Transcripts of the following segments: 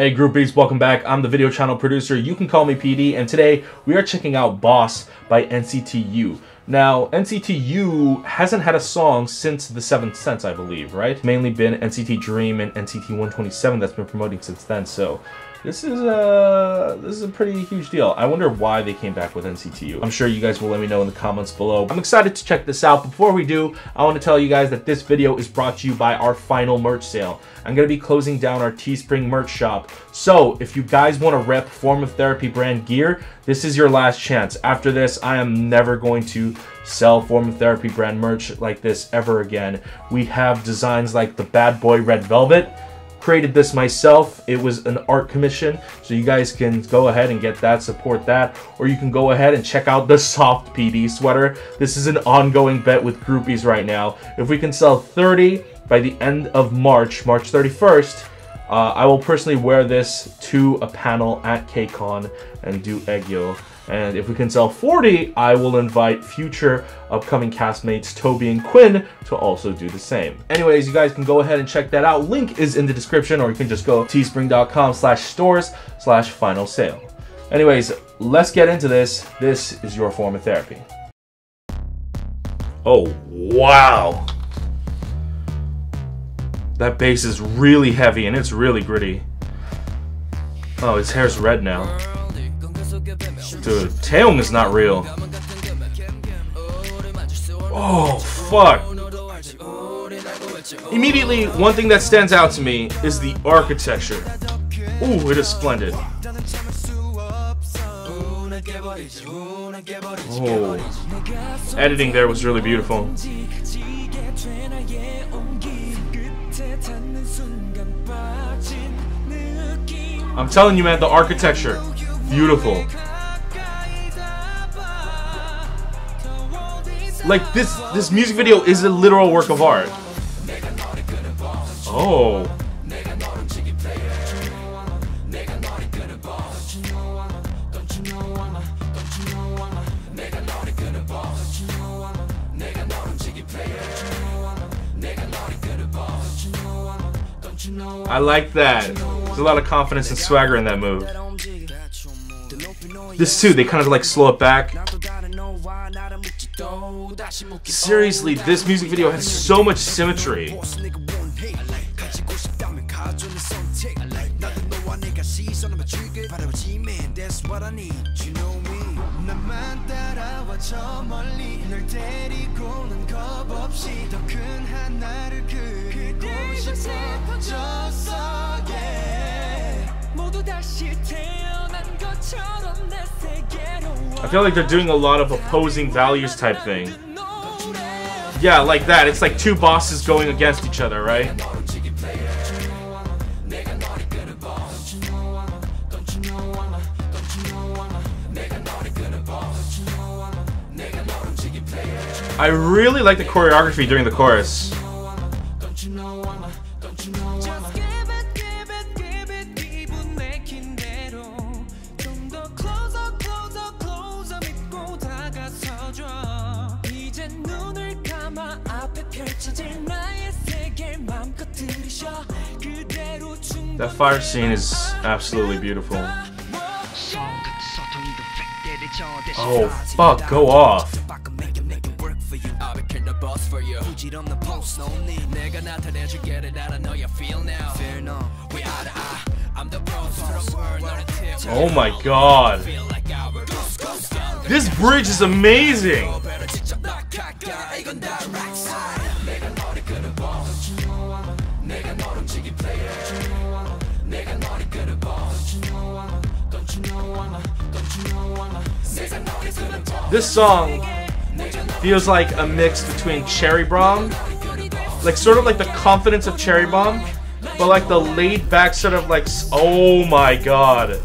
Hey groupies, welcome back. I'm the video channel producer. You can call me PD, and today we are checking out Boss by NCT U. Now, NCT U hasn't had a song since The Seventh Sense, I believe, right? Mainly been NCT Dream and NCT 127 that's been promoting since then, so this is a pretty huge deal. I wonder why they came back with NCT U. I'm sure you guys will let me know in the comments below. I'm excited to check this out. Before we do, I want to tell you guys that this video is brought to you by our final merch sale. I'm going to be closing down our Teespring merch shop. So if you guys want to rep Form of Therapy brand gear, this is your last chance. After this, I am never going to sell Form of Therapy brand merch like this ever again. We have designs like the Bad Boy Red Velvet. Created this myself. It was an art commission, so you guys can go ahead and get that, support that, or you can go ahead and check out the Soft PD sweater. This is an ongoing bet with groupies right now. If we can sell 30 by the end of March 31st, I will personally wear this to a panel at KCON and do Eggyo. And if we can sell 40, I will invite future upcoming castmates Toby and Quinn to also do the same. Anyways, you guys can go ahead and check that out. Link is in the description, or you can just go teespring.com/stores/final sale. Anyways, let's get into this. This is your Form of Therapy. Oh, wow. That bass is really heavy and it's really gritty. Oh, his hair's red now. Dude, Taeyong is not real. Oh, fuck. Immediately, one thing that stands out to me is the architecture. Ooh, it is splendid. Oh. Editing there was really beautiful. I'm telling you, man, the architecture, beautiful. Like this music video is a literal work of art. Oh. I like that. There's a lot of confidence and swagger in that move. This too, they kind of like slow it back. Seriously, this music video has so much symmetry. I feel like they're doing a lot of opposing values type thing. Yeah, like that. It's like two bosses going against each other, right? I really like the choreography during the chorus. That fire scene is absolutely beautiful. Oh, fuck, go off. Oh my god. This bridge is amazing. This song feels like a mix between Cherry Bomb, like sort of like the confidence of Cherry Bomb, but like the laid back sort of like, oh my god.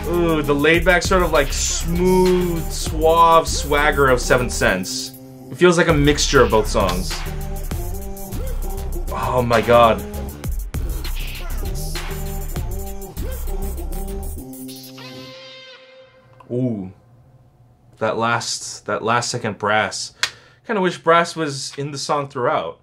Ooh, the laid back sort of like smooth, suave swagger of Seventh Sense. It feels like a mixture of both songs. Oh my god. Ooh. That last second brass. Kind of wish brass was in the song throughout.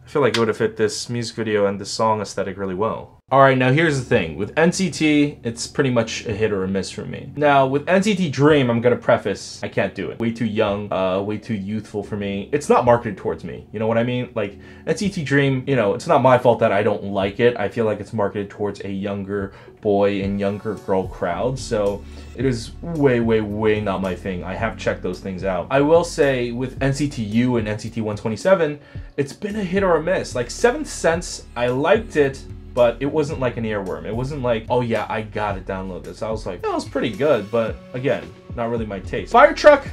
I feel like it would have fit this music video and this song aesthetic really well. Alright, now here's the thing. With NCT, it's pretty much a hit or a miss for me. Now, with NCT Dream, I'm gonna preface, I can't do it. Way too young, way too youthful for me. It's not marketed towards me, you know what I mean? Like, NCT Dream, you know, it's not my fault that I don't like it. I feel like it's marketed towards a younger boy and younger girl crowd, so it is way, way, way not my thing. I have checked those things out. I will say, with NCT U and NCT 127, it's been a hit or a miss. Like, Seventh Sense, I liked it, but it wasn't like an earworm. It wasn't like, oh yeah, I gotta download this. I was like, that was pretty good, but again, not really my taste. Fire Truck,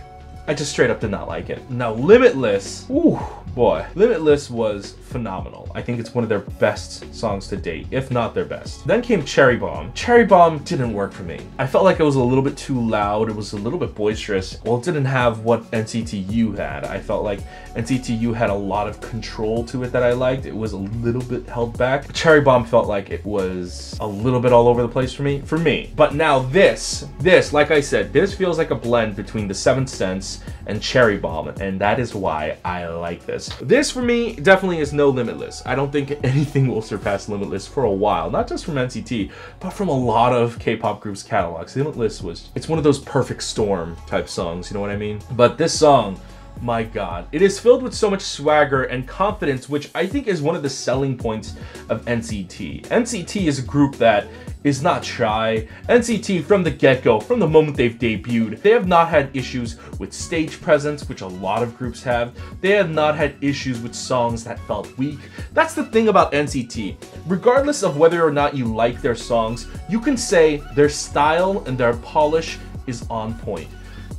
I just straight up did not like it. Now Limitless, ooh, boy. Limitless was phenomenal. I think it's one of their best songs to date, if not their best. Then came Cherry Bomb. Cherry Bomb didn't work for me. I felt like it was a little bit too loud. It was a little bit boisterous. Well, it didn't have what NCT U had. I felt like NCT U had a lot of control to it that I liked. It was a little bit held back. Cherry Bomb felt like it was a little bit all over the place for me. But now this, like I said, this feels like a blend between the Seventh Sense and Cherry Bomb, and that is why I like this. This for me definitely is no Limitless. I don't think anything will surpass Limitless for a while, not just from NCT, but from a lot of K-pop groups' catalogs. Limitless it's one of those perfect storm type songs, you know what I mean? But this song, my god, it is filled with so much swagger and confidence, which I think is one of the selling points of NCT. NCT is a group that is not shy. NCT, from the get-go, from the moment they've debuted, they have not had issues with stage presence, which a lot of groups have. They have not had issues with songs that felt weak. That's the thing about NCT. Regardless of whether or not you like their songs, you can say their style and their polish is on point.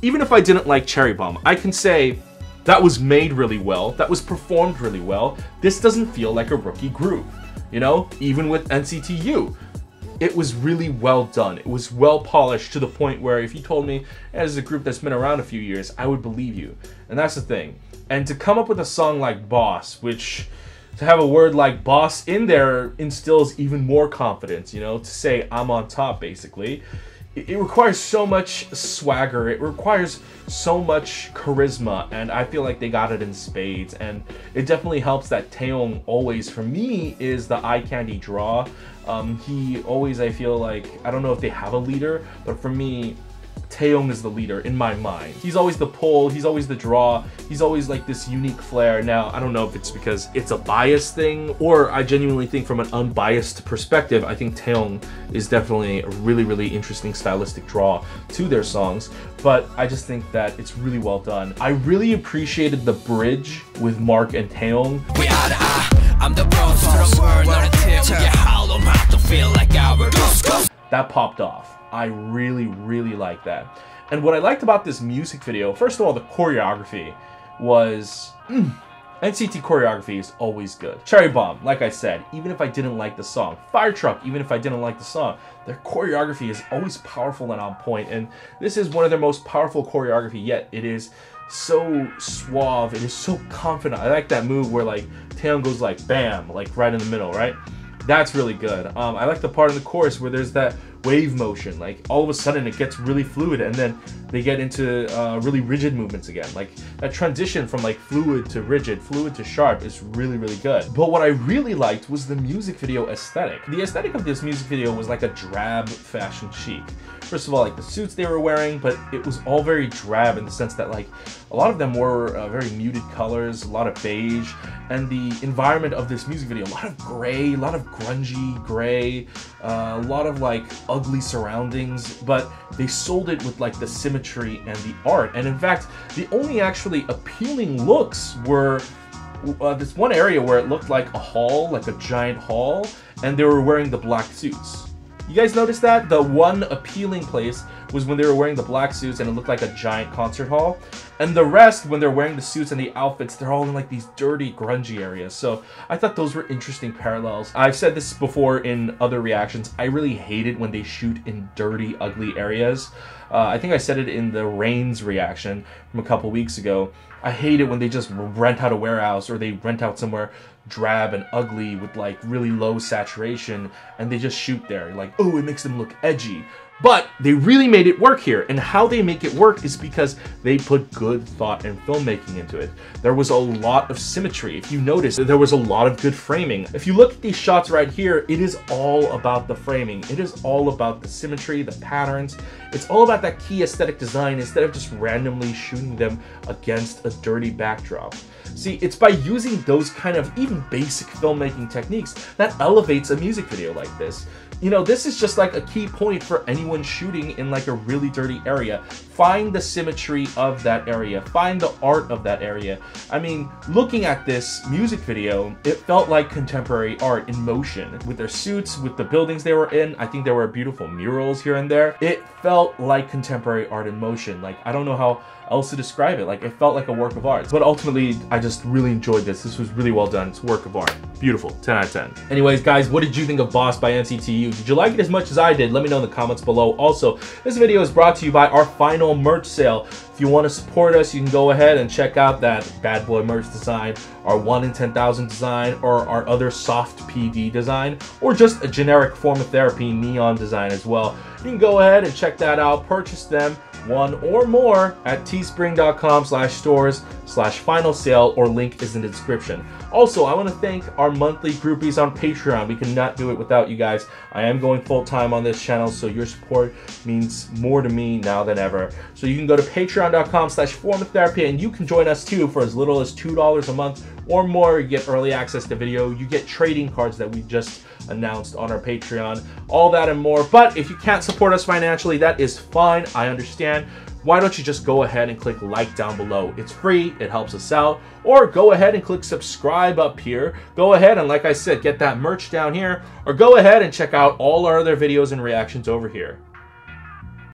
Even if I didn't like Cherry Bomb, I can say that was made really well, that was performed really well. This doesn't feel like a rookie group, you know? Even with NCT U, it was really well done. It was well polished to the point where if you told me as a group that's been around a few years, I would believe you. And that's the thing. And to come up with a song like Boss, which to have a word like boss in there instills even more confidence, you know, to say I'm on top basically. It requires so much swagger, it requires so much charisma, and I feel like they got it in spades. And it definitely helps that Taeyong always, for me, is the eye candy draw. He always, I feel like, I don't know if they have a leader, but for me, Taeyong is the leader in my mind. He's always the pull, he's always the draw, he's always like this unique flair. Now, I don't know if it's because it's a bias thing, or I genuinely think from an unbiased perspective, I think Taeyong is definitely a really, really interesting stylistic draw to their songs, but I just think that it's really well done. I really appreciated the bridge with Mark and Taeyong. That popped off. I really, really like that. And what I liked about this music video, first of all, the choreography was... NCT choreography is always good. Cherry Bomb, like I said, even if I didn't like the song. Fire Truck, even if I didn't like the song. Their choreography is always powerful and on point, and this is one of their most powerful choreography yet. It is so suave, it is so confident. I like that move where like Taeyong goes like bam, like right in the middle, right? That's really good. I like the part in the chorus where there's that wave motion, like all of a sudden it gets really fluid and then they get into really rigid movements again. Like that transition from like fluid to rigid, fluid to sharp is really, really good. But what I really liked was the music video aesthetic. The aesthetic of this music video was like a drab fashion chic. First of all, like the suits they were wearing, but it was all very drab in the sense that like a lot of them were very muted colors, a lot of beige, and the environment of this music video, a lot of gray, a lot of grungy gray, a lot of like ugly surroundings, but they sold it with like the symmetry and the art. And in fact, the only actually appealing looks were this one area where it looked like a hall, like a giant hall, and they were wearing the black suits. You guys notice that? The one appealing place was when they were wearing the black suits and it looked like a giant concert hall. And the rest, when they're wearing the suits and the outfits, they're all in like these dirty, grungy areas. So I thought those were interesting parallels. I've said this before in other reactions. I really hate it when they shoot in dirty, ugly areas. I think I said it in the Rains reaction from a couple weeks ago. I hate it when they just rent out a warehouse or they rent out somewhere drab and ugly with like really low saturation and they just shoot there. Like, oh, it makes them look edgy. But they really made it work here, and how they make it work is because they put good thought and filmmaking into it. There was a lot of symmetry. If you notice, there was a lot of good framing. If you look at these shots right here, it is all about the framing. It is all about the symmetry, the patterns. It's all about that key aesthetic design instead of just randomly shooting them against a dirty backdrop. See, it's by using those kind of even basic filmmaking techniques that elevates a music video like this. You know, this is just like a key point for anyone shooting in like a really dirty area. Find the symmetry of that area. Find the art of that area. I mean, looking at this music video, it felt like contemporary art in motion. With their suits, with the buildings they were in, I think there were beautiful murals here and there. It felt like contemporary art in motion. Like, I don't know how else to describe it. Like, it felt like a work of art. But ultimately, I just really enjoyed this. This was really well done. It's a work of art. Beautiful. 10 out of 10. Anyways, guys, what did you think of Boss by NCT U? Did you like it as much as I did? Let me know in the comments below. Also, this video is brought to you by our final merch sale. If you want to support us, you can go ahead and check out that bad boy merch design, our 1 in 10,000 design, or our other soft PD design, or just a generic form of therapy neon design as well. You can go ahead and check that out, purchase them, one or more, at teespring.com/stores/final sale, or link is in the description. Also, I want to thank our monthly groupies on Patreon. We cannot do it without you guys. I am going full-time on this channel, so your support means more to me now than ever. So you can go to patreon.com/formatherapy, and you can join us too for as little as $2 a month or more. You get early access to video, you get trading cards that we just announced on our Patreon, all that and more. But if you can't support us financially, that is fine. I understand. Why don't you just go ahead and click like down below? It's free, it helps us out. Or go ahead and click subscribe up here. Go ahead and, like I said, get that merch down here. Or go ahead and check out all our other videos and reactions over here.